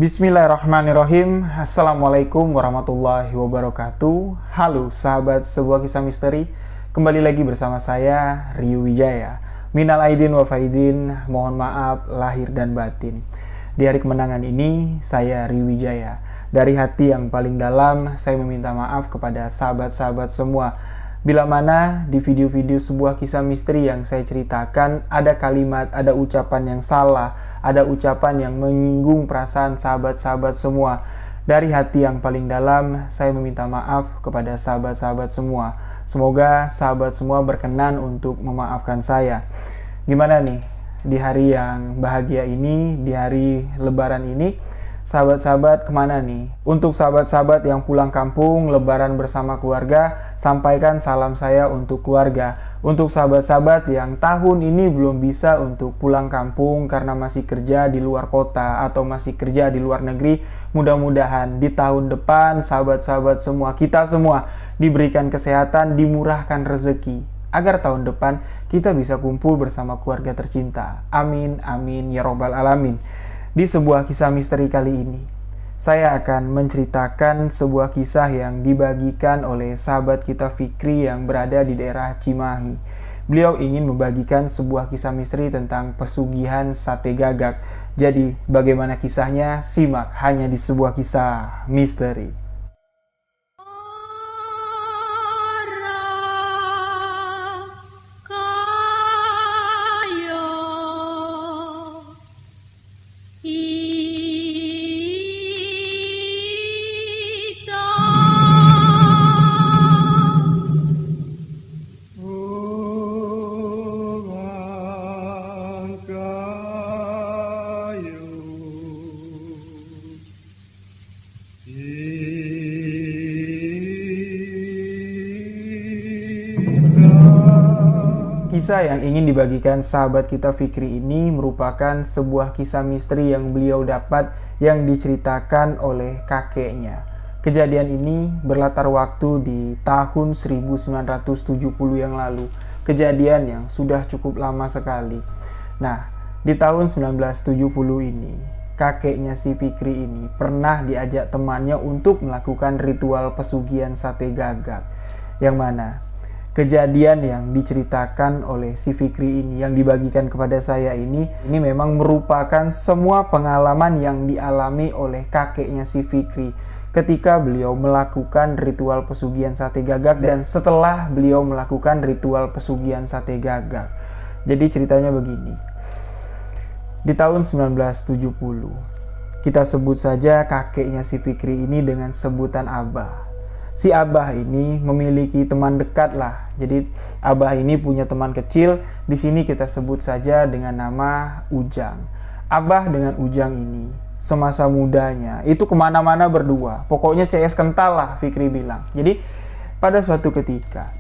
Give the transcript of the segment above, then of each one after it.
Bismillahirrahmanirrahim. Assalamualaikum warahmatullahi wabarakatuh. Halo sahabat sebuah kisah misteri. Kembali lagi bersama saya Rio Wijaya. Minal aidin wa faizin, mohon maaf lahir dan batin. Di hari kemenangan ini saya Rio Wijaya. Dari hati yang paling dalam saya meminta maaf kepada sahabat-sahabat semua. Bila mana di video-video sebuah kisah misteri yang saya ceritakan ada kalimat, ada ucapan yang salah, ada ucapan yang menyinggung perasaan sahabat-sahabat semua. Dari hati yang paling dalam saya meminta maaf kepada sahabat-sahabat semua. Semoga sahabat semua berkenan untuk memaafkan saya. Gimana nih di hari yang bahagia ini, di hari lebaran ini, sahabat-sahabat kemana nih? Untuk sahabat-sahabat yang pulang kampung lebaran bersama keluarga, sampaikan salam saya untuk keluarga. Untuk sahabat-sahabat yang tahun ini belum bisa untuk pulang kampung karena masih kerja di luar kota atau masih kerja di luar negeri, mudah-mudahan di tahun depan sahabat-sahabat semua, kita semua diberikan kesehatan, dimurahkan rezeki, agar tahun depan kita bisa kumpul bersama keluarga tercinta. Amin, amin, ya robbal alamin. Di sebuah kisah misteri kali ini, saya akan menceritakan sebuah kisah yang dibagikan oleh sahabat kita Fikri yang berada di daerah Cimahi. Beliau ingin membagikan sebuah kisah misteri tentang pesugihan sate gagak. Jadi, bagaimana kisahnya? Simak hanya di sebuah kisah misteri. Kisah yang ingin dibagikan sahabat kita Fikri ini merupakan sebuah kisah misteri yang beliau dapat yang diceritakan oleh kakeknya. Kejadian ini berlatar waktu di tahun 1970 yang lalu. Kejadian yang sudah cukup lama sekali. Nah, di tahun 1970 ini, kakeknya si Fikri ini pernah diajak temannya untuk melakukan ritual pesugihan sate gagak. Yang mana kejadian yang diceritakan oleh si Fikri ini, yang dibagikan kepada saya ini memang merupakan semua pengalaman yang dialami oleh kakeknya si Fikri ketika beliau melakukan ritual pesugihan sate gagak dan setelah beliau melakukan ritual pesugihan sate gagak. Jadi ceritanya begini. Di tahun 1970, kita sebut saja kakeknya si Fikri ini dengan sebutan Abah. Si Abah ini memiliki teman dekat lah. Jadi Abah ini punya teman kecil. Di sini kita sebut saja dengan nama Ujang. Abah dengan Ujang ini semasa mudanya itu kemana-mana berdua. Pokoknya CS kental lah, Fikri bilang. Jadi pada suatu ketika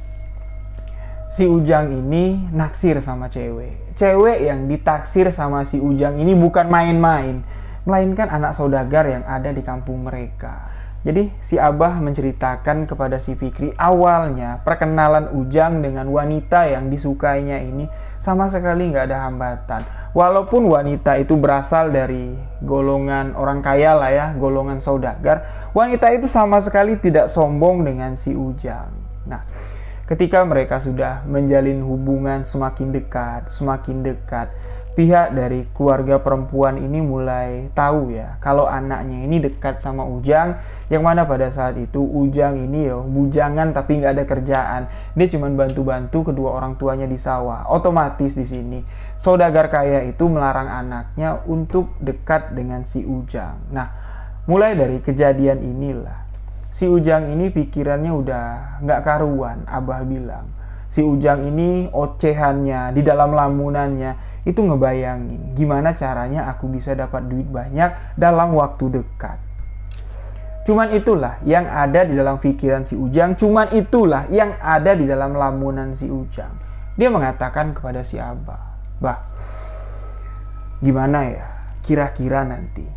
si Ujang ini naksir sama cewek. Cewek yang ditaksir sama si Ujang ini bukan main-main, melainkan anak saudagar yang ada di kampung mereka. Jadi si Abah menceritakan kepada si Fikri awalnya perkenalan Ujang dengan wanita yang disukainya ini sama sekali nggak ada hambatan. Walaupun wanita itu berasal dari golongan orang kaya lah ya, golongan saudagar, wanita itu sama sekali tidak sombong dengan si Ujang. Nah, ketika mereka sudah menjalin hubungan semakin dekat, pihak dari keluarga perempuan ini mulai tahu ya kalau anaknya ini dekat sama Ujang, yang mana pada saat itu Ujang ini bujangan tapi nggak ada kerjaan, dia cuma bantu-bantu kedua orang tuanya di sawah. Otomatis di sini saudagar kaya itu melarang anaknya untuk dekat dengan si Ujang. Nah, mulai dari kejadian inilah si Ujang ini pikirannya udah nggak karuan. Abah bilang si Ujang ini ocehannya di dalam lamunannya itu ngebayangin gimana caranya aku bisa dapat duit banyak dalam waktu dekat. Cuman itulah yang ada di dalam pikiran si Ujang, cuman itulah yang ada di dalam lamunan si Ujang. Dia mengatakan kepada si Abah, "Bah, gimana ya kira-kira nanti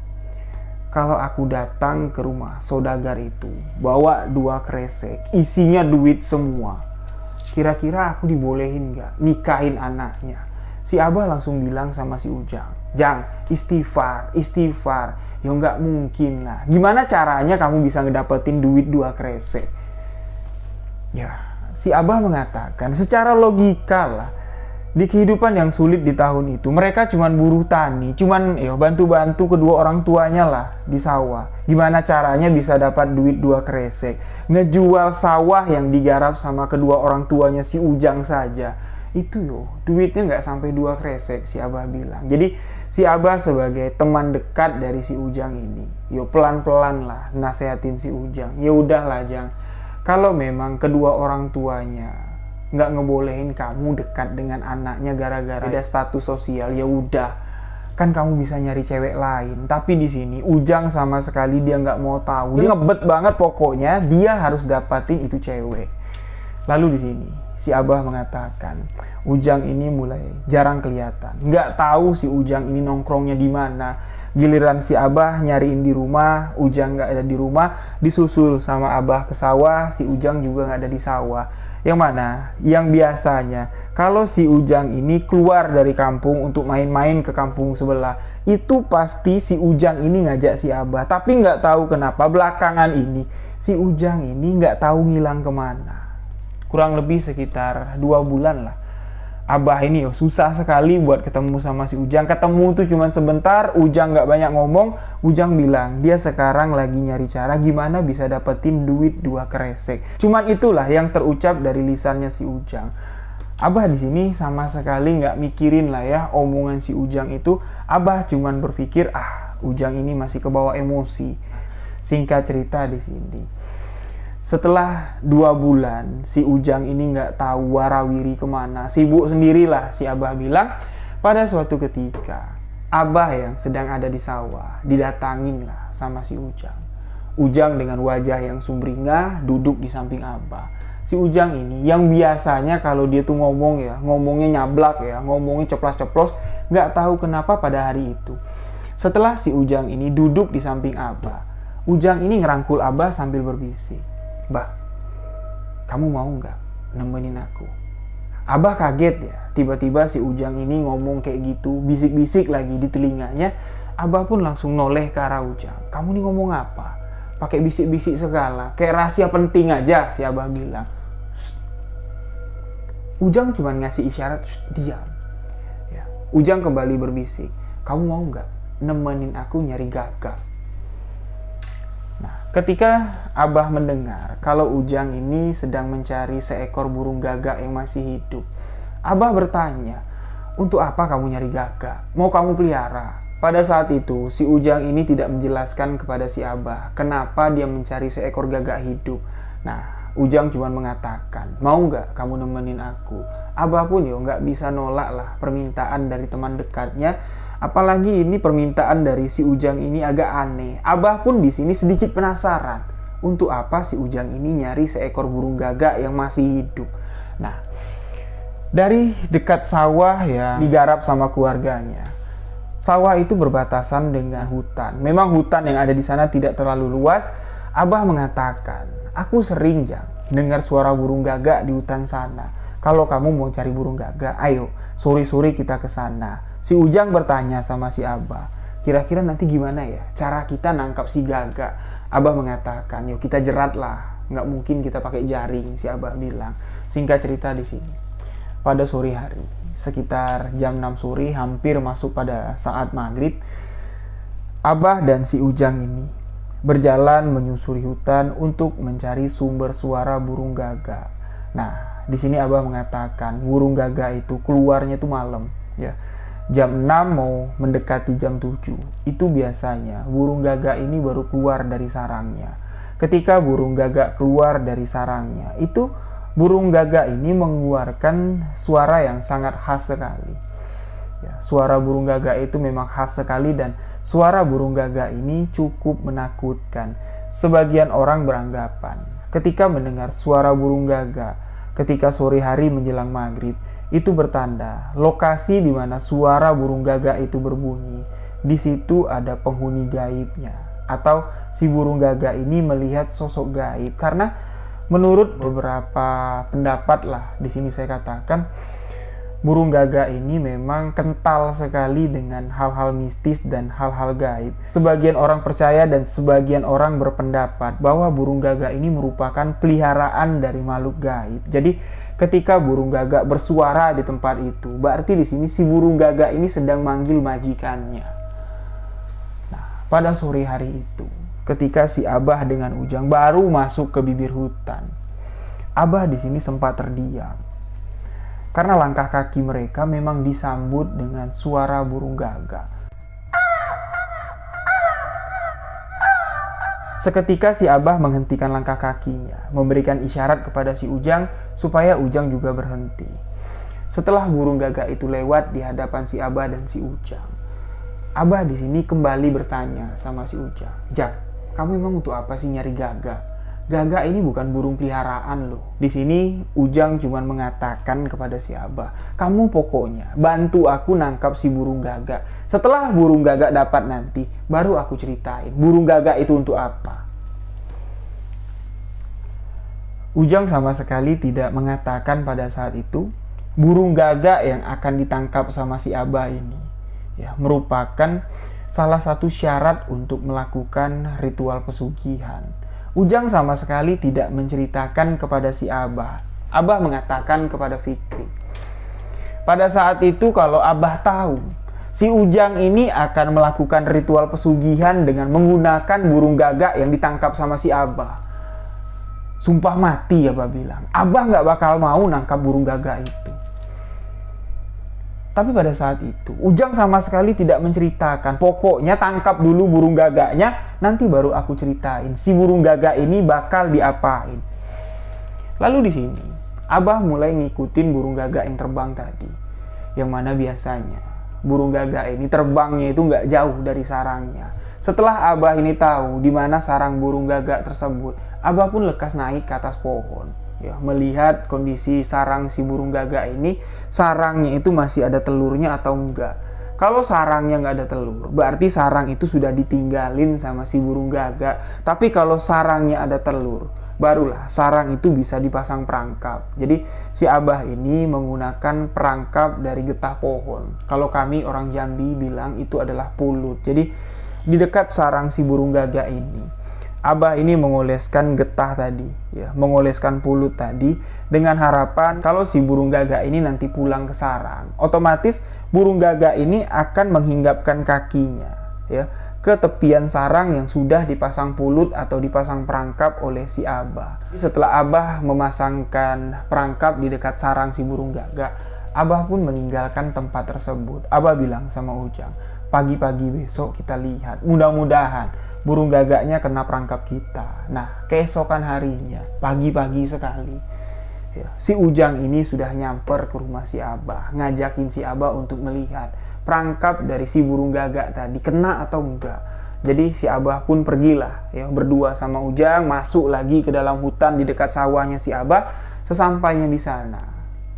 kalau aku datang ke rumah saudagar itu bawa 2 kresek isinya duit semua, kira-kira aku dibolehin nggak nikahin anaknya?" Si Abah langsung bilang sama si Ujang, Jang, istighfar. Ya nggak mungkin lah. Gimana caranya kamu bisa ngedapetin duit 2 kresek? Ya, si Abah mengatakan secara logika lah, di kehidupan yang sulit di tahun itu, mereka cuman buruh tani, cuman bantu-bantu kedua orang tuanya lah di sawah. Gimana caranya bisa dapat duit 2 kresek? Ngejual sawah yang digarap sama kedua orang tuanya si Ujang saja. Itu duitnya nggak sampai 2 kresek, si Abah bilang. Jadi si Abah sebagai teman dekat dari si Ujang ini, pelan-pelan lah nasehatin si Ujang. Ya udahlah Jang, kalau memang kedua orang tuanya nggak ngebolehin kamu dekat dengan anaknya gara-gara ada status sosial, ya udah, kan kamu bisa nyari cewek lain. Tapi di sini Ujang sama sekali dia nggak mau tahu. Dia ngebet banget, pokoknya dia harus dapatin itu cewek. Lalu di sini si Abah mengatakan Ujang ini mulai jarang kelihatan. Nggak tahu si Ujang ini nongkrongnya di mana. Giliran si Abah nyariin di rumah, Ujang nggak ada di rumah. Disusul sama Abah ke sawah, si Ujang juga nggak ada di sawah. Yang mana? Yang biasanya kalau si Ujang ini keluar dari kampung untuk main-main ke kampung sebelah, itu pasti si Ujang ini ngajak si Abah. Tapi nggak tahu kenapa belakangan ini si Ujang ini nggak tahu ngilang kemana. Kurang lebih sekitar 2 bulan lah. Abah ini susah sekali buat ketemu sama si Ujang. Ketemu tuh cuman sebentar, Ujang nggak banyak ngomong. Ujang bilang dia sekarang lagi nyari cara gimana bisa dapetin duit 2 kresek. Cuman itulah yang terucap dari lisannya si Ujang. Abah di sini sama sekali nggak mikirin lah ya omongan si Ujang itu. Abah cuman berpikir Ujang ini masih kebawa emosi. Singkat cerita di sini, setelah 2 bulan, si Ujang ini nggak tahu warawiri kemana. Sibuk sendirilah, si Abah bilang. Pada suatu ketika, Abah yang sedang ada di sawah, didatangin lah sama si Ujang. Ujang dengan wajah yang sumringah, duduk di samping Abah. Si Ujang ini, yang biasanya kalau dia tuh ngomongnya nyablak ngomongnya ceplas-ceplos, nggak tahu kenapa pada hari itu. Setelah si Ujang ini duduk di samping Abah, Ujang ini ngerangkul Abah sambil berbisik. Bah, kamu mau nggak nemenin aku? Abah kaget ya, tiba-tiba si Ujang ini ngomong kayak gitu, bisik-bisik lagi di telinganya. Abah pun langsung noleh ke arah Ujang. Kamu nih ngomong apa? Pakai bisik-bisik segala, kayak rahasia penting aja, si Abah bilang. Shh. Ujang cuma ngasih isyarat, diam. Ya. Ujang kembali berbisik, kamu mau nggak nemenin aku nyari gagak? Ketika Abah mendengar kalau Ujang ini sedang mencari seekor burung gagak yang masih hidup, Abah bertanya, untuk apa kamu nyari gagak? Mau kamu pelihara? Pada saat itu, si Ujang ini tidak menjelaskan kepada si Abah kenapa dia mencari seekor gagak hidup. Nah, Ujang cuma mengatakan, mau nggak kamu nemenin aku? Abah pun nggak bisa nolak lah permintaan dari teman dekatnya. Apalagi ini permintaan dari si Ujang ini agak aneh. Abah pun di sini sedikit penasaran. Untuk apa si Ujang ini nyari seekor burung gagak yang masih hidup? Nah, dari dekat sawah yang digarap sama keluarganya. Sawah itu berbatasan dengan hutan. Memang hutan yang ada di sana tidak terlalu luas. Abah mengatakan, aku sering Jang dengar suara burung gagak di hutan sana. Kalau kamu mau cari burung gagak, ayo sore-sore kita ke sana. Si Ujang bertanya sama si Abah, kira-kira nanti gimana ya cara kita nangkap si gagak? Abah mengatakan, yuk kita jerat lah, nggak mungkin kita pakai jaring, si Abah bilang. Singkat cerita di sini, pada sore hari, sekitar jam 6 sore, hampir masuk pada saat maghrib, Abah dan si Ujang ini berjalan menyusuri hutan untuk mencari sumber suara burung gagak. Nah, di sini Abah mengatakan burung gagak itu keluarnya itu malam, ya. Jam 6 mau mendekati jam 7. Itu biasanya burung gagak ini baru keluar dari sarangnya. Ketika burung gagak keluar dari sarangnya, itu burung gagak ini mengeluarkan suara yang sangat khas sekali. Ya, suara burung gagak itu memang khas sekali dan suara burung gagak ini cukup menakutkan. Sebagian orang beranggapan ketika mendengar suara burung gagak ketika sore hari menjelang maghrib, itu bertanda lokasi di mana suara burung gagak itu berbunyi. Di situ ada penghuni gaibnya, atau si burung gagak ini melihat sosok gaib. Karena menurut beberapa pendapat lah, di sini saya katakan Burung gagak ini memang kental sekali dengan hal-hal mistis dan hal-hal gaib. Sebagian orang percaya dan sebagian orang berpendapat bahwa burung gagak ini merupakan peliharaan dari makhluk gaib. Jadi ketika burung gagak bersuara di tempat itu, berarti di sini si burung gagak ini sedang manggil majikannya. Nah, pada sore hari itu, ketika si Abah dengan Ujang baru masuk ke bibir hutan, Abah di sini sempat terdiam. Karena langkah kaki mereka memang disambut dengan suara burung gagak. Seketika si Abah menghentikan langkah kakinya, memberikan isyarat kepada si Ujang supaya Ujang juga berhenti. Setelah burung gagak itu lewat di hadapan si Abah dan si Ujang, Abah di sini kembali bertanya sama si Ujang, "Jak, kamu emang untuk apa sih nyari gagak? Gagak ini bukan burung peliharaan loh." Di sini Ujang cuma mengatakan kepada si Abah, "Kamu pokoknya bantu aku nangkap si burung gagak. Setelah burung gagak dapat nanti, baru aku ceritain burung gagak itu untuk apa." Ujang sama sekali tidak mengatakan pada saat itu burung gagak yang akan ditangkap sama si Abah ini ya merupakan salah satu syarat untuk melakukan ritual pesugihan. Ujang sama sekali tidak menceritakan kepada si Abah. Abah mengatakan kepada Fikri. Pada saat itu kalau Abah tahu, si Ujang ini akan melakukan ritual pesugihan dengan menggunakan burung gagak yang ditangkap sama si Abah. Sumpah mati Abah bilang, Abah nggak bakal mau nangkap burung gagak itu. Tapi pada saat itu, Ujang sama sekali tidak menceritakan. Pokoknya tangkap dulu burung gagaknya, nanti baru aku ceritain si burung gagak ini bakal diapain. Lalu di sini, Abah mulai ngikutin burung gagak yang terbang tadi. Yang mana biasanya, burung gagak ini terbangnya itu nggak jauh dari sarangnya. Setelah Abah ini tahu di mana sarang burung gagak tersebut, Abah pun lekas naik ke atas pohon. Ya, melihat kondisi sarang si burung gagak ini, sarangnya itu masih ada telurnya atau enggak. Kalau sarangnya nggak ada telur, berarti sarang itu sudah ditinggalin sama si burung gagak. Tapi kalau sarangnya ada telur, barulah sarang itu bisa dipasang perangkap. Jadi si Abah ini menggunakan perangkap dari getah pohon. Kalau kami orang Jambi bilang itu adalah pulut. Jadi di dekat sarang si burung gagak ini, Abah ini mengoleskan getah tadi, ya, mengoleskan pulut tadi dengan harapan kalau si burung gagak ini nanti pulang ke sarang, otomatis burung gagak ini akan menghinggapkan kakinya, ya, ke tepian sarang yang sudah dipasang pulut atau dipasang perangkap oleh si Abah. Setelah Abah memasangkan perangkap di dekat sarang si burung gagak, Abah pun meninggalkan tempat tersebut. Abah bilang sama Ujang, "Pagi-pagi besok kita lihat, mudah-mudahan burung gagaknya kena perangkap kita." Nah, keesokan harinya, pagi-pagi sekali, ya, si Ujang ini sudah nyamper ke rumah si Abah, ngajakin si Abah untuk melihat perangkap dari si burung gagak tadi kena atau enggak. Jadi si Abah pun pergilah, ya, berdua sama Ujang masuk lagi ke dalam hutan di dekat sawahnya si Abah. Sesampainya di sana,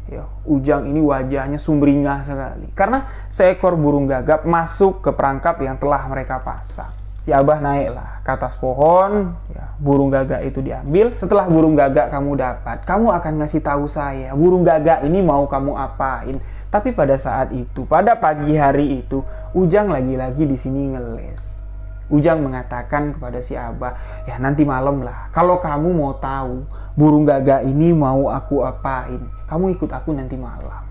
ya, Ujang ini wajahnya sumringah sekali karena seekor burung gagak masuk ke perangkap yang telah mereka pasang. Si Abah naiklah ke atas pohon, ya, burung gagak itu diambil. Setelah burung gagak kamu dapat, kamu akan ngasih tahu saya burung gagak ini mau kamu apain. Tapi pada saat itu, pada pagi hari itu, Ujang lagi-lagi di sini ngeles. Ujang mengatakan kepada si Abah, "Ya nanti malam lah, kalau kamu mau tahu burung gagak ini mau aku apain, kamu ikut aku nanti malam."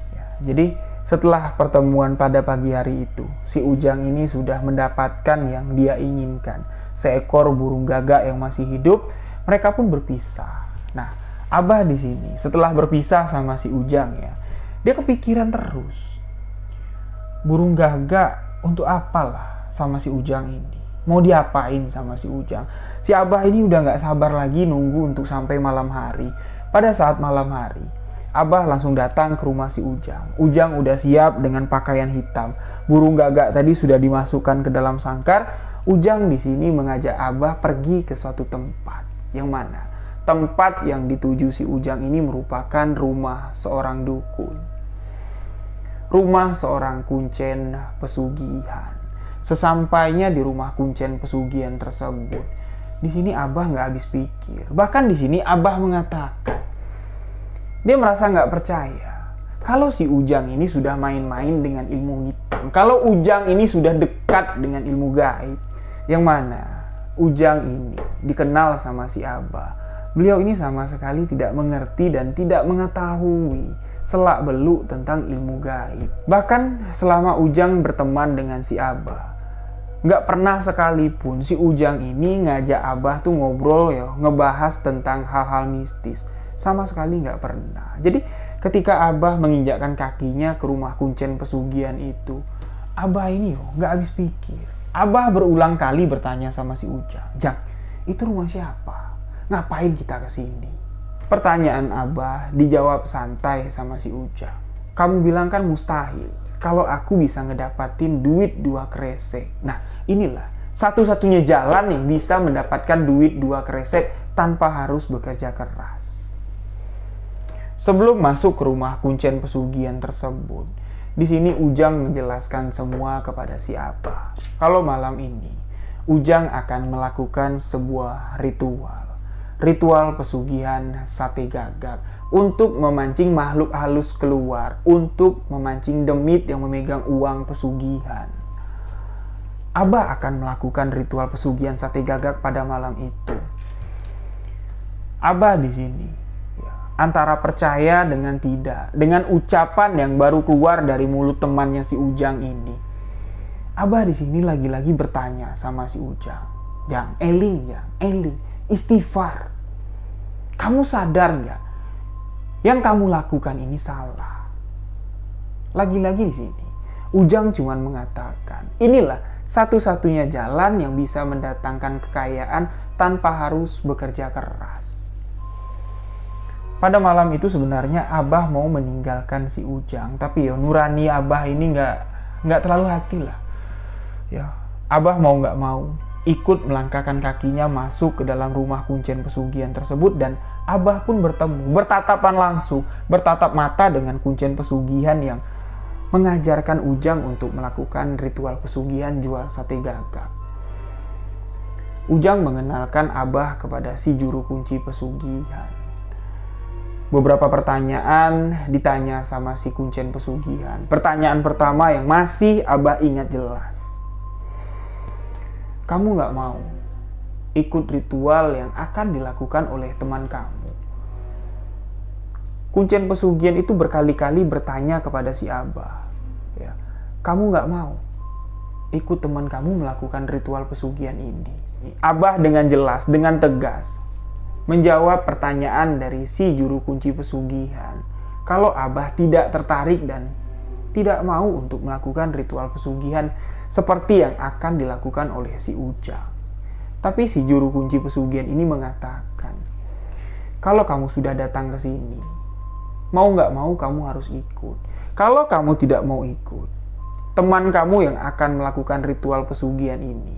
Ya, jadi setelah pertemuan pada pagi hari itu, si Ujang ini sudah mendapatkan yang dia inginkan, seekor burung gagak yang masih hidup. Mereka pun berpisah. Nah, Abah di sini setelah berpisah sama si Ujang, ya, dia kepikiran terus. Burung gagak untuk apalah sama si Ujang ini? Mau diapain sama si Ujang? Si Abah ini udah nggak sabar lagi nunggu untuk sampai malam hari. Pada saat malam hari, Abah langsung datang ke rumah si Ujang. Ujang udah siap dengan pakaian hitam. Burung gagak tadi sudah dimasukkan ke dalam sangkar. Ujang di sini mengajak Abah pergi ke suatu tempat. Yang mana? Tempat yang dituju si Ujang ini merupakan rumah seorang dukun. Rumah seorang kuncen pesugihan. Sesampainya di rumah kuncen pesugihan tersebut, di sini Abah nggak habis pikir. Bahkan di sini Abah mengatakan, dia merasa nggak percaya Kalau si Ujang ini sudah main-main dengan ilmu hitam, kalau Ujang ini sudah dekat dengan ilmu gaib, yang mana Ujang ini dikenal sama si Abah, beliau ini sama sekali tidak mengerti dan tidak mengetahui selak-beluk tentang ilmu gaib. Bahkan selama Ujang berteman dengan si Abah, nggak pernah sekalipun si Ujang ini ngajak Abah tuh ngobrol ngebahas tentang hal-hal mistis. Sama sekali nggak pernah. Jadi ketika Abah menginjakkan kakinya ke rumah kuncen pesugihan itu, Abah ini nggak habis pikir. Abah berulang kali bertanya sama si Ujang, "Jang, itu rumah siapa? Ngapain kita kesini?" Pertanyaan Abah dijawab santai sama si Ujang. "Kamu bilang kan mustahil kalau aku bisa ngedapatin duit 2 kresek. Nah, inilah satu-satunya jalan yang bisa mendapatkan duit 2 kresek tanpa harus bekerja keras." Sebelum masuk ke rumah kuncen pesugihan tersebut, di sini Ujang menjelaskan semua kepada si Abah. Kalau malam ini, Ujang akan melakukan sebuah ritual pesugihan sate gagak untuk memancing makhluk halus keluar, untuk memancing demit yang memegang uang pesugihan. Abah akan melakukan ritual pesugihan sate gagak pada malam itu. Abah di sini antara percaya dengan tidak, dengan ucapan yang baru keluar dari mulut temannya si Ujang ini. Abah di sini lagi-lagi bertanya sama si Ujang, "Jang, eling, istighfar. Kamu sadar nggak? Yang kamu lakukan ini salah." Lagi-lagi di sini, Ujang cuma mengatakan, inilah satu-satunya jalan yang bisa mendatangkan kekayaan tanpa harus bekerja keras. Pada malam itu sebenarnya Abah mau meninggalkan si Ujang, tapi nurani Abah ini nggak terlalu hati lah. Abah mau nggak mau ikut melangkahkan kakinya masuk ke dalam rumah kuncen pesugihan tersebut, dan Abah pun bertatapan langsung, bertatap mata dengan kuncen pesugihan yang mengajarkan Ujang untuk melakukan ritual pesugihan jual sate gagak. Ujang mengenalkan Abah kepada si juru kunci pesugihan. Beberapa pertanyaan ditanya sama si kuncen pesugihan. Pertanyaan pertama yang masih Abah ingat jelas, "Kamu gak mau ikut ritual yang akan dilakukan oleh teman kamu?" Kuncen pesugihan itu berkali-kali bertanya kepada si Abah, "Kamu gak mau ikut teman kamu melakukan ritual pesugihan ini?" Abah dengan jelas, dengan tegas menjawab pertanyaan dari si juru kunci pesugihan kalau Abah tidak tertarik dan tidak mau untuk melakukan ritual pesugihan seperti yang akan dilakukan oleh si Ujang. Tapi si juru kunci pesugihan ini mengatakan, "Kalau kamu sudah datang ke sini, mau nggak mau kamu harus ikut. Kalau kamu tidak mau ikut, teman kamu yang akan melakukan ritual pesugihan ini,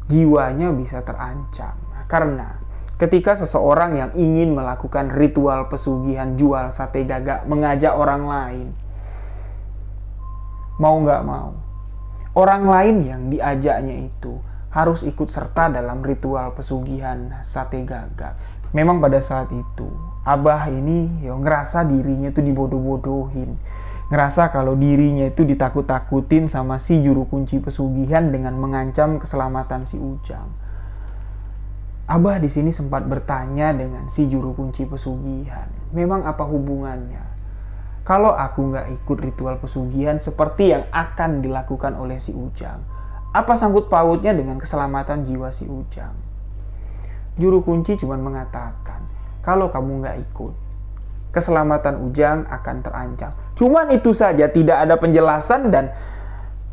jiwanya bisa terancam. Karena ketika seseorang yang ingin melakukan ritual pesugihan jual sate gagak mengajak orang lain, mau nggak mau, orang lain yang diajaknya itu harus ikut serta dalam ritual pesugihan sate gagak." Memang pada saat itu, Abah ini ngerasa dirinya itu dibodoh-bodohin. Ngerasa kalau dirinya itu ditakut-takutin sama si juru kunci pesugihan dengan mengancam keselamatan si Ujang. Abah di sini sempat bertanya dengan si juru kunci pesugihan, "Memang apa hubungannya? Kalau aku nggak ikut ritual pesugihan seperti yang akan dilakukan oleh si Ujang, apa sangkut pautnya dengan keselamatan jiwa si Ujang?" Juru kunci cuma mengatakan, "Kalau kamu nggak ikut, keselamatan Ujang akan terancam." Cuman itu saja, tidak ada penjelasan, dan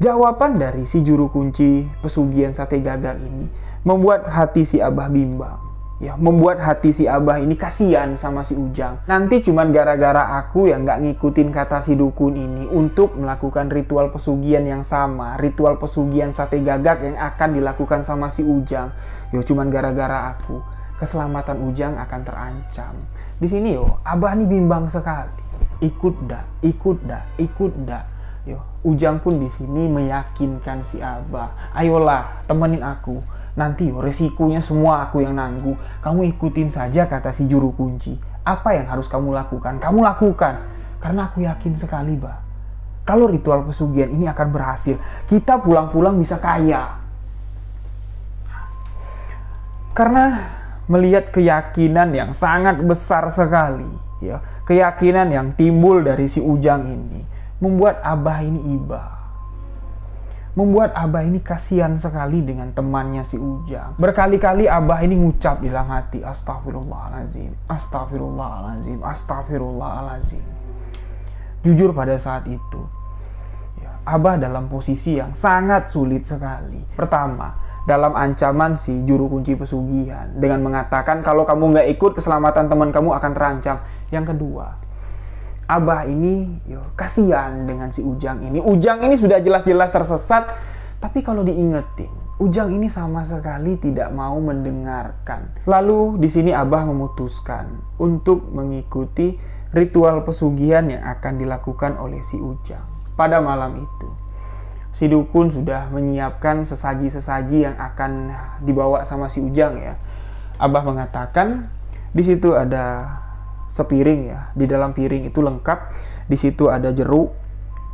jawaban dari si juru kunci pesugihan sate gagak ini membuat hati si Abah bimbang. Membuat hati si Abah ini kasihan sama si Ujang. Nanti cuman gara-gara aku yang gak ngikutin kata si dukun ini untuk melakukan ritual pesugihan yang sama, ritual pesugihan sate gagak yang akan dilakukan sama si Ujang. Cuman gara-gara aku, keselamatan Ujang akan terancam. Di sini Abah nih bimbang sekali. Ikut dak. Ujang pun di sini meyakinkan si Abah, "Ayolah, temenin aku. Nanti resikonya semua aku yang nanggung. Kamu ikutin saja kata si juru kunci. Apa yang harus kamu lakukan, kamu lakukan. Karena aku yakin sekali, Bah, kalau ritual pesugihan ini akan berhasil, kita pulang-pulang bisa kaya. Karena melihat keyakinan yang sangat besar sekali, ya, keyakinan yang timbul dari si Ujang ini membuat Abah ini iba. Membuat Abah ini kasihan sekali dengan temannya si Ujang. Berkali-kali Abah ini ngucap di dalam hati, astagfirullahaladzim, astagfirullahaladzim, astagfirullahaladzim. Jujur pada saat itu, ya, Abah dalam posisi yang sangat sulit sekali. Pertama, dalam ancaman si juru kunci pesugihan dengan mengatakan kalau kamu nggak ikut, keselamatan teman kamu akan terancam. Yang kedua, Abah ini kasihan dengan si Ujang ini. Ujang ini sudah jelas-jelas tersesat, tapi kalau diingetin, Ujang ini sama sekali tidak mau mendengarkan. Lalu di sini Abah memutuskan untuk mengikuti ritual pesugihan yang akan dilakukan oleh si Ujang. Pada malam itu, si dukun sudah menyiapkan sesaji-sesaji yang akan dibawa sama si Ujang, ya. Abah mengatakan di situ ada sepiring, ya. Di dalam piring itu lengkap. Di situ ada jeruk,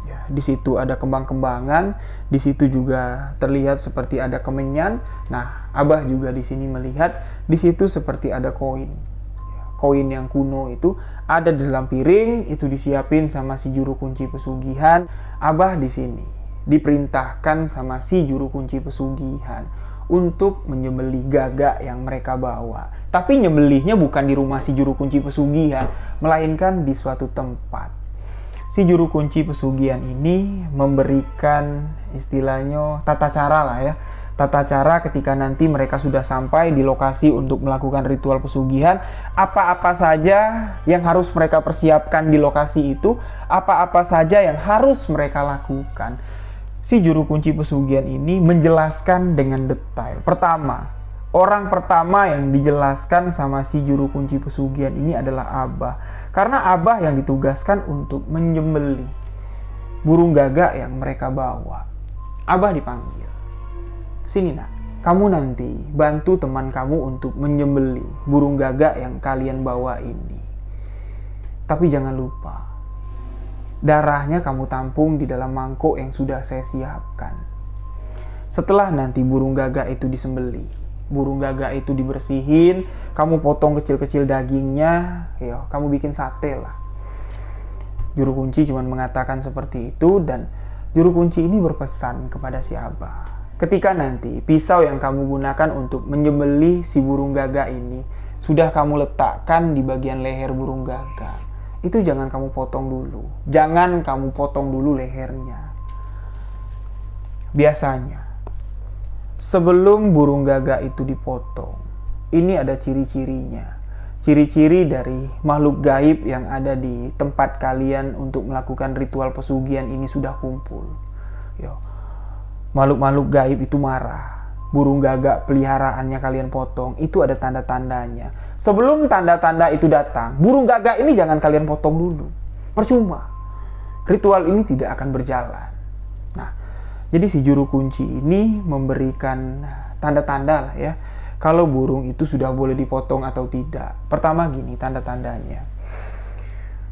ya. Di situ ada kembang-kembangan. Di situ juga terlihat seperti ada kemenyan. Nah, Abah juga di sini melihat di situ seperti ada koin. Koin yang kuno itu ada di dalam piring, itu disiapin sama si juru kunci pesugihan. Abah di sini diperintahkan sama si juru kunci pesugihan untuk menyembelih gagak yang mereka bawa. Tapi nyembelihnya bukan di rumah si juru kunci pesugihan, melainkan di suatu tempat. Si juru kunci pesugihan ini memberikan istilahnya tata cara lah, ya. Tata cara ketika nanti mereka sudah sampai di lokasi untuk melakukan ritual pesugihan, apa-apa saja yang harus mereka persiapkan di lokasi itu, apa-apa saja yang harus mereka lakukan. Si juru kunci pesugihan ini menjelaskan dengan detail. Pertama, orang pertama yang dijelaskan sama si juru kunci pesugihan ini adalah Abah. Karena Abah yang ditugaskan untuk menyembelih burung gagak yang mereka bawa. Abah dipanggil, "Sini nak, kamu nanti bantu teman kamu untuk menyembelih burung gagak yang kalian bawa ini. Tapi jangan lupa, darahnya kamu tampung di dalam mangkuk yang sudah saya siapkan. Setelah nanti burung gagak itu disembelih, burung gagak itu dibersihin, kamu potong kecil-kecil dagingnya, ya, kamu bikin sate lah." Juru kunci cuma mengatakan seperti itu, dan juru kunci ini berpesan kepada si Abah, ketika nanti pisau yang kamu gunakan untuk menyembelih si burung gagak ini sudah kamu letakkan di bagian leher burung gagak, itu jangan kamu potong dulu. Jangan kamu potong dulu lehernya. Biasanya, sebelum burung gagak itu dipotong, ini ada ciri-cirinya. Ciri-ciri dari makhluk gaib yang ada di tempat kalian untuk melakukan ritual pesugihan ini sudah kumpul. Yo. Makhluk-makhluk gaib itu marah. Burung gagak peliharaannya kalian potong, itu ada tanda-tandanya. Sebelum tanda-tanda itu datang, burung gagak ini jangan kalian potong dulu. Percuma. Ritual ini tidak akan berjalan. Nah, jadi si juru kunci ini memberikan tanda-tanda lah, ya, kalau burung itu sudah boleh dipotong atau tidak. Pertama gini tanda-tandanya.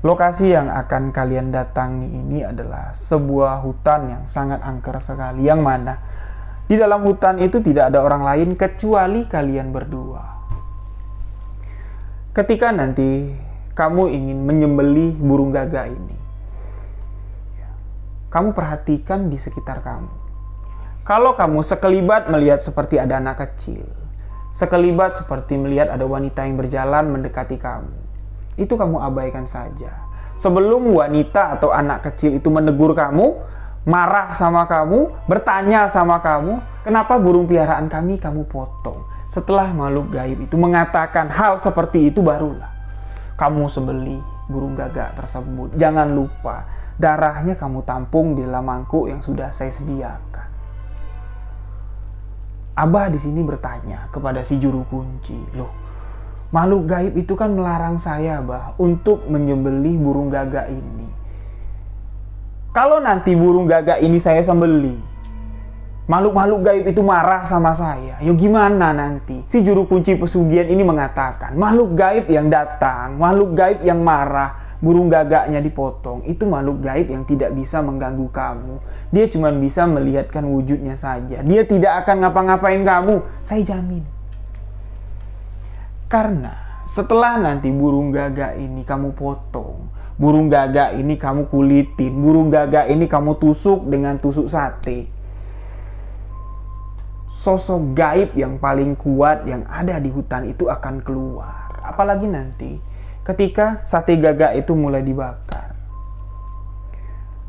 Lokasi yang akan kalian datangi ini adalah sebuah hutan yang sangat angker sekali, yang mana di dalam hutan itu tidak ada orang lain kecuali kalian berdua. Ketika nanti kamu ingin menyembelih burung gagak ini, kamu perhatikan di sekitar kamu. Kalau kamu sekelibat melihat seperti ada anak kecil, sekelibat seperti melihat ada wanita yang berjalan mendekati kamu, itu kamu abaikan saja. Sebelum wanita atau anak kecil itu menegur kamu, marah sama kamu, bertanya sama kamu, kenapa burung peliharaan kami kamu potong? Setelah makhluk gaib itu mengatakan hal seperti itu, barulah kamu sembelih burung gagak tersebut. Jangan lupa, darahnya kamu tampung di dalam mangkuk yang sudah saya sediakan. Abah di sini bertanya kepada si juru kunci, "Loh, makhluk gaib itu kan melarang saya, Bah, untuk menyembelih burung gagak ini. Kalau nanti burung gagak ini saya sembelih, makhluk-makhluk gaib itu marah sama saya. Ya gimana nanti?" Si juru kunci pesugihan ini mengatakan, makhluk gaib yang datang, makhluk gaib yang marah, burung gagaknya dipotong, itu makhluk gaib yang tidak bisa mengganggu kamu. Dia cuma bisa melihatkan wujudnya saja. Dia tidak akan ngapa-ngapain kamu, saya jamin. Karena setelah nanti burung gagak ini kamu potong, burung gagak ini kamu kulitin, burung gagak ini kamu tusuk dengan tusuk sate, sosok gaib yang paling kuat yang ada di hutan itu akan keluar. Apalagi nanti ketika sate gagak itu mulai dibakar,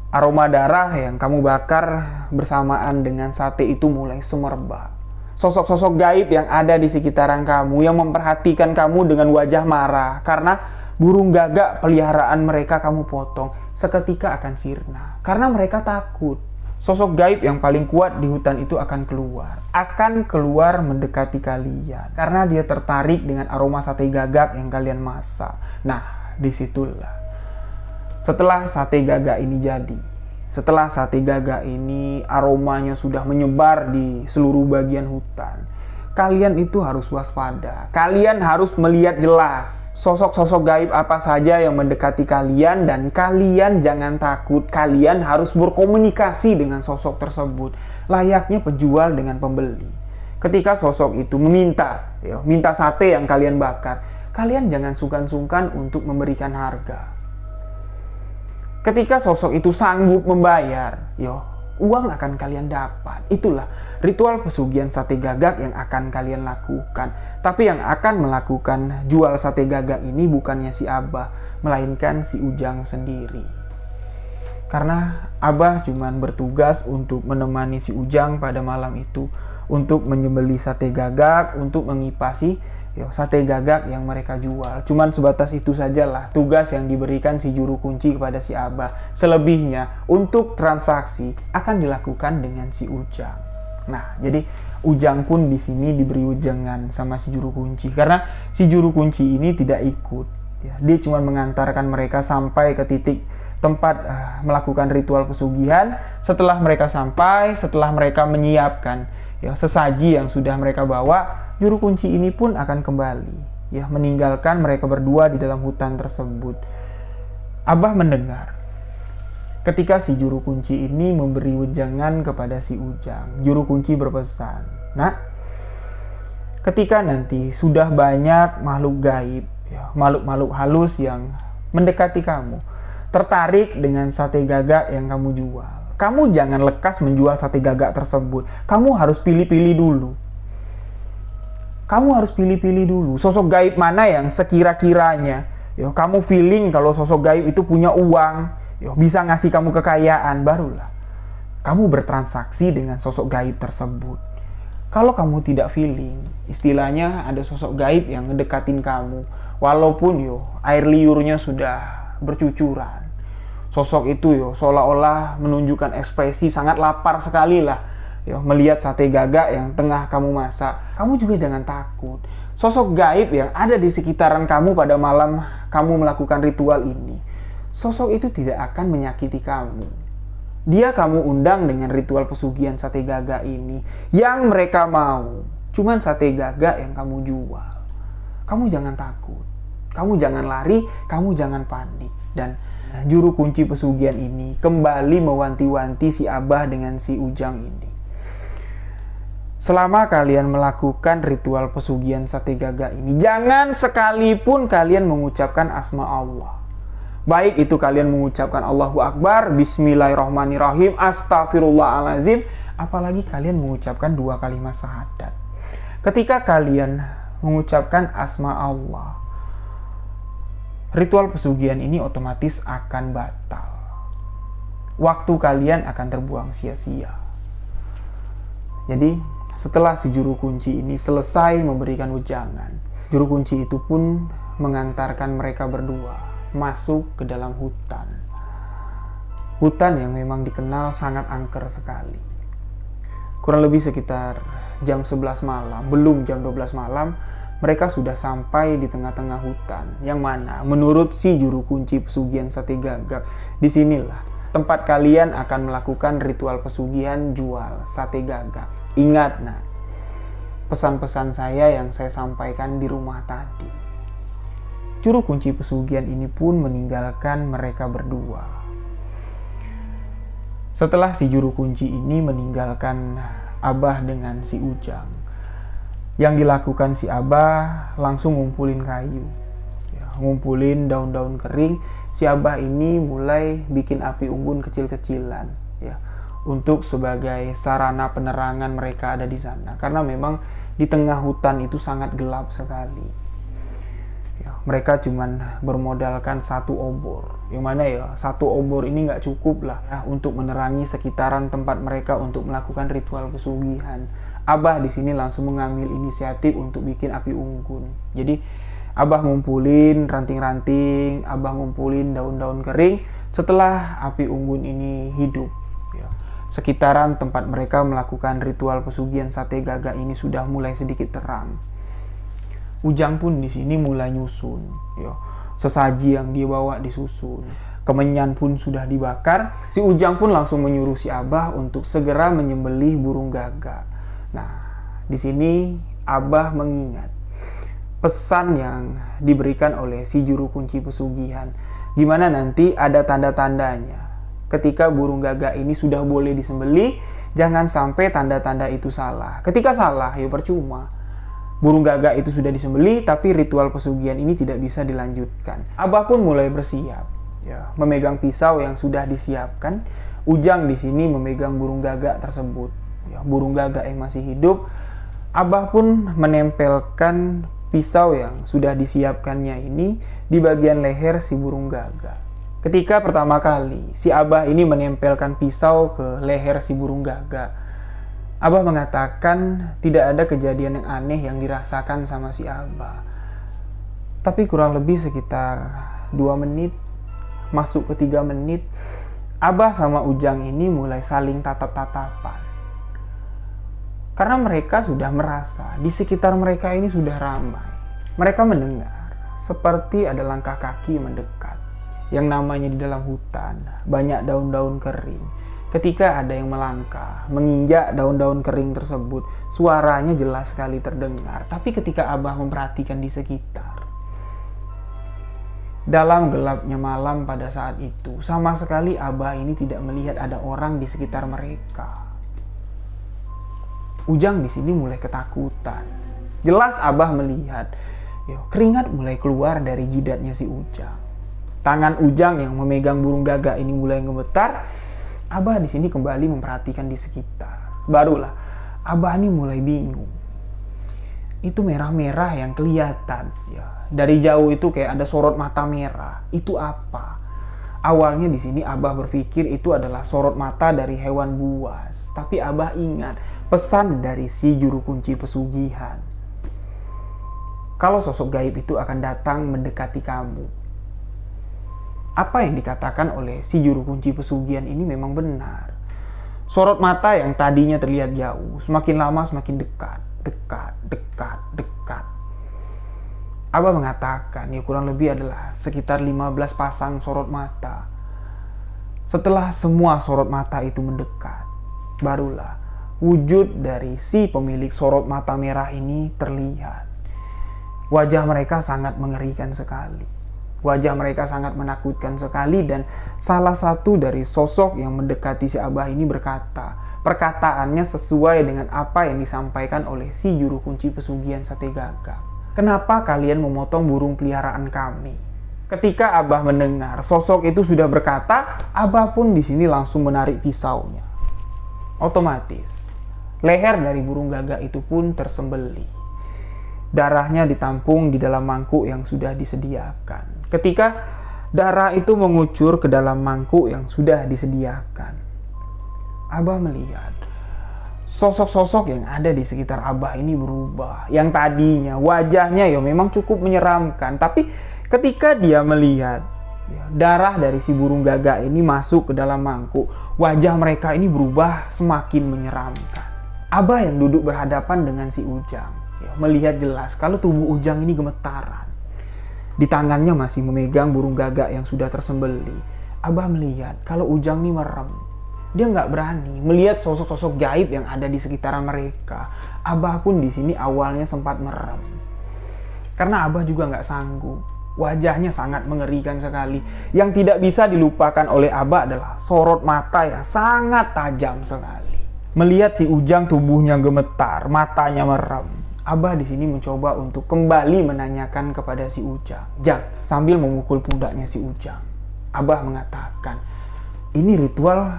aroma darah yang kamu bakar bersamaan dengan sate itu mulai sumerbak. Sosok-sosok gaib yang ada di sekitaran kamu yang memperhatikan kamu dengan wajah marah karena burung gagak peliharaan mereka kamu potong seketika akan sirna karena mereka takut. Sosok gaib yang paling kuat di hutan itu akan keluar mendekati kalian karena dia tertarik dengan aroma sate gagak yang kalian masak. Nah, disitulah setelah sate gagak ini jadi, setelah sate gagak ini aromanya sudah menyebar di seluruh bagian hutan, kalian itu harus waspada. Kalian harus melihat jelas sosok-sosok gaib apa saja yang mendekati kalian, dan kalian jangan takut. Kalian harus berkomunikasi dengan sosok tersebut layaknya penjual dengan pembeli. Ketika sosok itu minta sate yang kalian bakar, kalian jangan sungkan-sungkan untuk memberikan harga. Ketika sosok itu sanggup membayar, uang akan kalian dapat. Itulah ritual pesugihan sate gagak yang akan kalian lakukan. Tapi yang akan melakukan jual sate gagak ini bukannya si Abah, melainkan si Ujang sendiri. Karena Abah cuma bertugas untuk menemani si Ujang pada malam itu, untuk menyembelih sate gagak, untuk mengipasi sate gagak yang mereka jual. Cuman sebatas itu sajalah tugas yang diberikan si juru kunci kepada si Abah. Selebihnya untuk transaksi akan dilakukan dengan si Ujang. Nah, jadi Ujang pun di sini diberi ujangan sama si juru kunci karena si juru kunci ini tidak ikut. Dia cuma mengantarkan mereka sampai ke titik tempat melakukan ritual pesugihan. Setelah mereka sampai, setelah mereka menyiapkan sesaji yang sudah mereka bawa, juru kunci ini pun akan kembali meninggalkan mereka berdua di dalam hutan tersebut. Abah mendengar ketika si juru kunci ini memberi wejangan kepada si Ujang. Juru kunci berpesan, "Nak, ketika nanti sudah banyak makhluk gaib, makhluk-makhluk halus yang mendekati kamu, tertarik dengan sate gagak yang kamu jual, kamu jangan lekas menjual sate gagak tersebut. Kamu harus pilih-pilih dulu. Kamu harus pilih-pilih dulu sosok gaib mana yang sekira-kiranya kamu feeling kalau sosok gaib itu punya uang, bisa ngasih kamu kekayaan, barulah kamu bertransaksi dengan sosok gaib tersebut. Kalau kamu tidak feeling, istilahnya ada sosok gaib yang ngedekatin kamu, walaupun air liurnya sudah bercucuran. Sosok itu seolah-olah menunjukkan ekspresi sangat lapar sekali lah melihat sate gagak yang tengah kamu masak. Kamu juga jangan takut. Sosok gaib yang ada di sekitaran kamu pada malam kamu melakukan ritual ini, sosok itu tidak akan menyakiti kamu. Dia kamu undang dengan ritual pesugihan sate gagak ini. Yang mereka mau cuman sate gagak yang kamu jual. Kamu jangan takut. Kamu jangan lari, kamu jangan panik. Dan juru kunci pesugihan ini kembali mewanti-wanti si Abah dengan si Ujang ini. Selama kalian melakukan ritual pesugihan sate gagak ini, jangan sekalipun kalian mengucapkan asma Allah. Baik itu kalian mengucapkan Allahu Akbar, Bismillahirrahmanirrahim, Astaghfirullahaladzim, apalagi kalian mengucapkan 2 kalimat syahadat. Ketika kalian mengucapkan asma Allah, ritual pesugihan ini otomatis akan batal. Waktu kalian akan terbuang sia-sia. Jadi, setelah si juru kunci ini selesai memberikan wejangan, juru kunci itu pun mengantarkan mereka berdua masuk ke dalam hutan. Hutan yang memang dikenal sangat angker sekali. Kurang lebih sekitar jam 11 malam, belum jam 12 malam, mereka sudah sampai di tengah-tengah hutan, yang mana menurut si juru kunci pesugihan sate gagak, disinilah tempat kalian akan melakukan ritual pesugihan jual sate gagak. Ingat, pesan-pesan saya yang saya sampaikan di rumah tadi. Juru kunci pesugihan ini pun meninggalkan mereka berdua. Setelah si juru kunci ini meninggalkan Abah dengan si Ujang, yang dilakukan si Abah langsung ngumpulin kayu, ngumpulin daun-daun kering. Si Abah ini mulai bikin api unggun kecil-kecilan, ya, untuk sebagai sarana penerangan mereka ada di sana. Karena memang di tengah hutan itu sangat gelap sekali. Ya, mereka cuman bermodalkan satu obor, yang mana ya satu obor ini nggak cukup lah ya, untuk menerangi sekitaran tempat mereka untuk melakukan ritual pesugihan. Abah di sini langsung mengambil inisiatif untuk bikin api unggun. Jadi Abah ngumpulin ranting-ranting, Abah ngumpulin daun-daun kering. Setelah api unggun ini hidup, ya, sekitaran tempat mereka melakukan ritual pesugihan sate gagak ini sudah mulai sedikit terang. Ujang pun di sini mulai nyusun, ya. Sesaji yang dia bawa disusun. Kemenyan pun sudah dibakar. Si Ujang pun langsung menyuruh si Abah untuk segera menyembelih burung gagak. Nah, di sini Abah mengingat pesan yang diberikan oleh si juru kunci pesugihan. Gimana nanti ada tanda-tandanya. Ketika burung gagak ini sudah boleh disembelih, jangan sampai tanda-tanda itu salah. Ketika salah, ya percuma. Burung gagak itu sudah disembelih, tapi ritual pesugihan ini tidak bisa dilanjutkan. Abah pun mulai bersiap, ya, memegang pisau yang sudah disiapkan. Ujang di sini memegang burung gagak tersebut, ya, burung gagak yang masih hidup. Abah pun menempelkan pisau yang sudah disiapkannya ini di bagian leher si burung gagak. Ketika pertama kali si Abah ini menempelkan pisau ke leher si burung gagak, Abah mengatakan tidak ada kejadian yang aneh yang dirasakan sama si Abah. Tapi kurang lebih sekitar 2 menit, masuk ke 3 menit, Abah sama Ujang ini mulai saling tatap-tatapan. Karena mereka sudah merasa di sekitar mereka ini sudah ramai. Mereka mendengar seperti ada langkah kaki mendekat. Yang namanya di dalam hutan, banyak daun-daun kering. Ketika ada yang melangkah, menginjak daun-daun kering tersebut, suaranya jelas sekali terdengar. Tapi ketika Abah memperhatikan di sekitar, dalam gelapnya malam pada saat itu, sama sekali Abah ini tidak melihat ada orang di sekitar mereka. Ujang di sini mulai ketakutan. Jelas Abah melihat, keringat mulai keluar dari jidatnya si Ujang. Tangan Ujang yang memegang burung gagak ini mulai gemetar. Abah di sini kembali memperhatikan di sekitar. Barulah Abah ini mulai bingung. Itu merah-merah yang kelihatan, ya. Dari jauh itu kayak ada sorot mata merah. Itu apa? Awalnya di sini Abah berpikir itu adalah sorot mata dari hewan buas. Tapi Abah ingat pesan dari si juru kunci pesugihan. Kalau sosok gaib itu akan datang mendekati kamu, apa yang dikatakan oleh si juru kunci pesugihan ini memang benar. Sorot mata yang tadinya terlihat jauh, semakin lama semakin dekat. Abah mengatakan, kurang lebih adalah sekitar 15 pasang sorot mata. Setelah semua sorot mata itu mendekat, barulah wujud dari si pemilik sorot mata merah ini terlihat. Wajah mereka sangat mengerikan sekali. Wajah mereka sangat menakutkan sekali, dan salah satu dari sosok yang mendekati si Abah ini berkata, perkataannya sesuai dengan apa yang disampaikan oleh si juru kunci pesugihan sate gagak. Kenapa kalian memotong burung peliharaan kami? Ketika Abah mendengar sosok itu sudah berkata, Abah pun di sini langsung menarik pisaunya. Otomatis, leher dari burung gagak itu pun tersembelih. Darahnya ditampung di dalam mangkuk yang sudah disediakan. Ketika darah itu mengucur ke dalam mangkuk yang sudah disediakan, Abah melihat sosok-sosok yang ada di sekitar Abah ini berubah. Yang tadinya wajahnya memang cukup menyeramkan, tapi ketika dia melihat darah dari si burung gagak ini masuk ke dalam mangkuk, wajah mereka ini berubah semakin menyeramkan. Abah yang duduk berhadapan dengan si Ujang melihat jelas kalau tubuh Ujang ini gemetaran. Di tangannya masih memegang burung gagak yang sudah tersembelih. Abah melihat kalau Ujang ini merem. Dia nggak berani melihat sosok-sosok gaib yang ada di sekitaran mereka. Abah pun di sini awalnya sempat merem. Karena Abah juga nggak sanggup Wajahnya sangat mengerikan sekali. Yang tidak bisa dilupakan oleh Abah adalah sorot mata ya sangat tajam sekali. Melihat si Ujang tubuhnya gemetar, matanya merem. Abah di sini mencoba untuk kembali menanyakan kepada si Ujang. Jang, sambil memukul pundaknya si Ujang. Abah mengatakan, ini ritual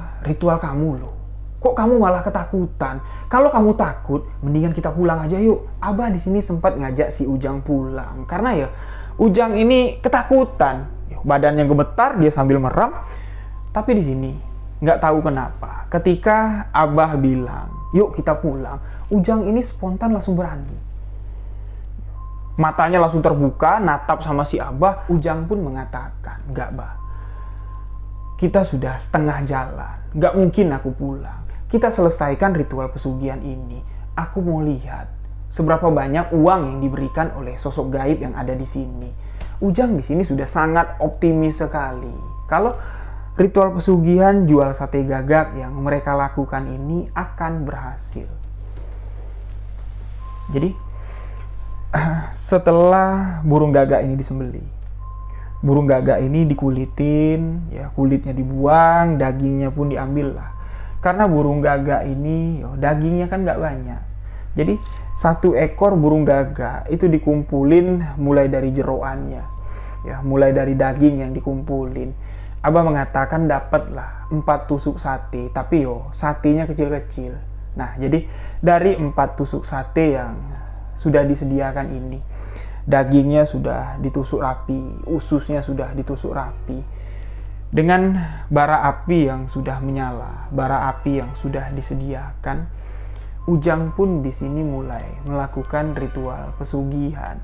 kamu loh. Kok kamu malah ketakutan? Kalau kamu takut, mendingan kita pulang aja yuk. Abah di sini sempat ngajak si Ujang pulang. Karena ya, Ujang ini ketakutan. Badannya gemetar, dia sambil merem. Tapi di sini, nggak tahu kenapa. Ketika Abah bilang, yuk kita pulang. Ujang ini spontan langsung berani. Matanya langsung terbuka, natap sama si Abah. Ujang pun mengatakan, nggak Bah. Kita sudah setengah jalan. Nggak mungkin aku pulang. Kita selesaikan ritual pesugihan ini. Aku mau lihat seberapa banyak uang yang diberikan oleh sosok gaib yang ada di sini. Ujang di sini sudah sangat optimis sekali. Kalau ritual pesugihan jual sate gagak yang mereka lakukan ini akan berhasil. Jadi, setelah burung gagak ini disembelih, burung gagak ini dikulitin, ya kulitnya dibuang, dagingnya pun diambil lah. Karena burung gagak ini, dagingnya kan nggak banyak. Jadi, satu ekor burung gagak itu dikumpulin mulai dari jeroannya, ya mulai dari daging yang dikumpulin. Abah mengatakan dapatlah 4 tusuk sate, tapi satenya kecil-kecil. Nah, jadi dari 4 tusuk sate yang sudah disediakan ini, dagingnya sudah ditusuk rapi, ususnya sudah ditusuk rapi. Dengan bara api yang sudah menyala, bara api yang sudah disediakan, Ujang pun di sini mulai melakukan ritual pesugihan.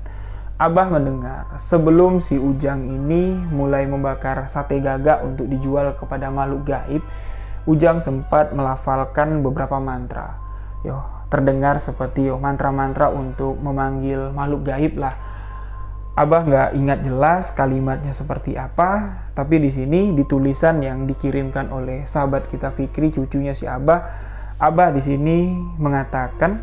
Abah mendengar sebelum si Ujang ini mulai membakar sate gagak untuk dijual kepada makhluk gaib, Ujang sempat melafalkan beberapa mantra. Terdengar seperti mantra-mantra untuk memanggil makhluk gaib lah. Abah nggak ingat jelas kalimatnya seperti apa, tapi di sini di tulisan yang dikirimkan oleh sahabat kita Fikri, cucunya si Abah di sini mengatakan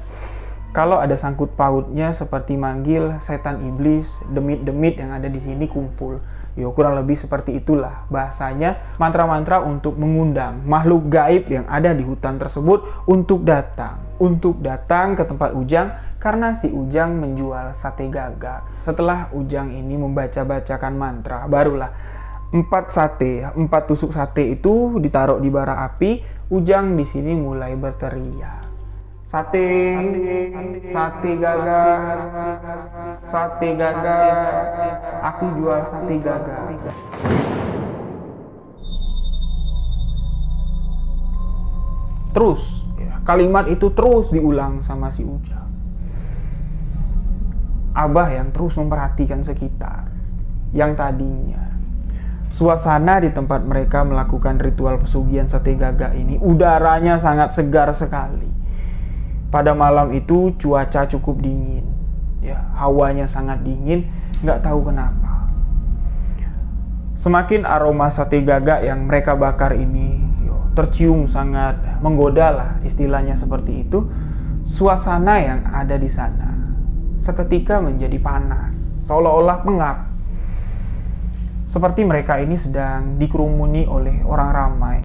kalau ada sangkut pautnya seperti manggil setan iblis, demit-demit yang ada di sini kumpul. Kurang lebih seperti itulah bahasanya, mantra-mantra untuk mengundang makhluk gaib yang ada di hutan tersebut untuk datang ke tempat Ujang karena si Ujang menjual sate gagak. Setelah Ujang ini membaca-bacakan mantra, barulah 4 tusuk sate itu ditaruh di bara api. Ujang di sini mulai berteriak, sate gagak, sate gagak, aku jual sate gagak. Terus, kalimat itu terus diulang sama si Ujang. Abah yang terus memperhatikan sekitar, yang tadinya suasana di tempat mereka melakukan ritual pesugihan sate gagak ini, udaranya sangat segar sekali. Pada malam itu cuaca cukup dingin, hawanya sangat dingin, nggak tahu kenapa. Semakin aroma sate gagak yang mereka bakar ini tercium sangat menggoda lah, istilahnya seperti itu. Suasana yang ada di sana seketika menjadi panas, seolah-olah pengap. Seperti mereka ini sedang dikerumuni oleh orang ramai.